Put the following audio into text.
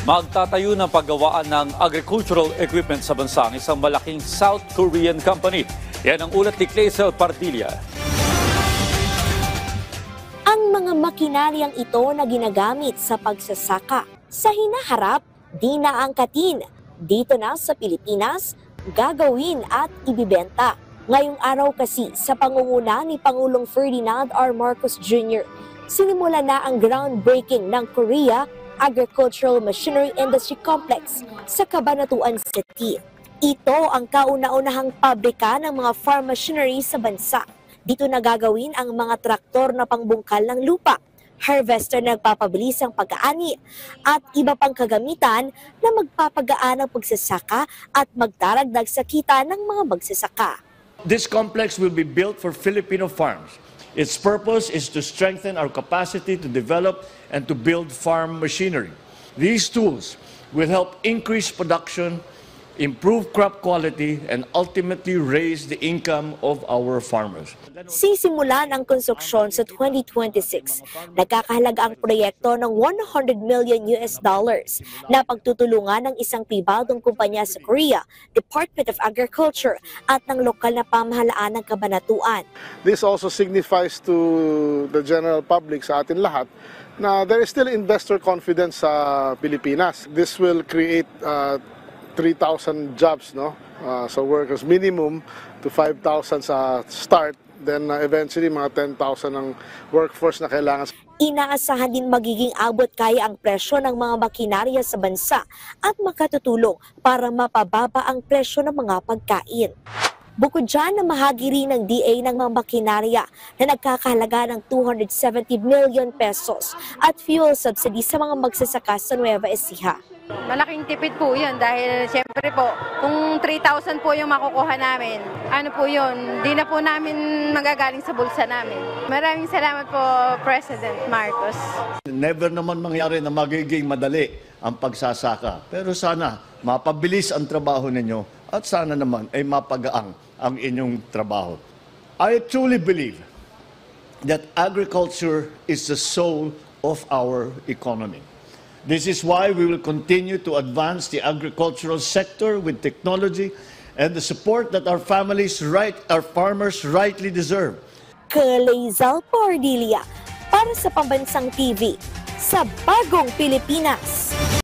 Magtatayo ng paggawaan ng agricultural equipment sa bansa ang isang malaking South Korean company. Yan ang ulat ni Clazel Pardilla. Ang mga makinaryang ito na ginagamit sa pagsasaka sa hinaharap, di naangkatin. Dito na sa Pilipinas, gagawin at ibibenta. Ngayong araw kasi sa pangunguna ni Pangulong Ferdinand R. Marcos Jr., sinimula na ang groundbreaking ng Korea Agricultural Machinery Industry Complex sa Cabanatuan City. Ito ang kauna-unahang pabrika ng mga farm machinery sa bansa. Dito na gagawin ang mga traktor na pangbungkal ng lupa, harvester na nagpapabilis ang pag-aani, at iba pang kagamitan na magpapagaan ang pagsasaka at magdaragdag sa kita ng mga magsasaka. This complex will be built for Filipino farms. Its purpose is to strengthen our capacity to develop and to build farm machinery. These tools will help increase production, improve crop quality, and ultimately raise the income of our farmers. Sisimulan ang konstruksyon sa 2026. Nagkakahalaga ang proyekto ng $100 million na pagtutulungan ng isang pribadong kumpanya sa Korea, Department of Agriculture at ng lokal na pamahalaan ng Cabanatuan. This also signifies to the general public, sa atin lahat, na there is still investor confidence sa Pilipinas. This will create 3,000 jobs, no? So workers minimum to 5,000 sa start, then eventually mga 10,000 ang workforce na kailangan. Inaasahan din magiging abot kaya ang presyo ng mga makinarya sa bansa at makatutulong para mapababa ang presyo ng mga pagkain. Bukod dyan, namahagi rin ng DA ng mga makinarya na nagkakahalaga ng 270 million pesos at fuel subsidy sa mga magsasaka sa Nueva Ecija. Malaking tipid po yun dahil siyempre po, kung 3,000 po yung makukuha namin, ano po yun, di na po namin magagaling sa bulsa namin. Maraming salamat po, President Marcos. Never naman mangyari na magiging madali ang pagsasaka. Pero sana mapabilis ang trabaho ninyo at sana naman ay mapagaang ang inyong trabaho. I truly believe that agriculture is the soul of our economy. This is why we will continue to advance the agricultural sector with technology and the support that our farmers rightly deserve. Clazel Pardilla para sa Pambansang TV sa Bagong Pilipinas.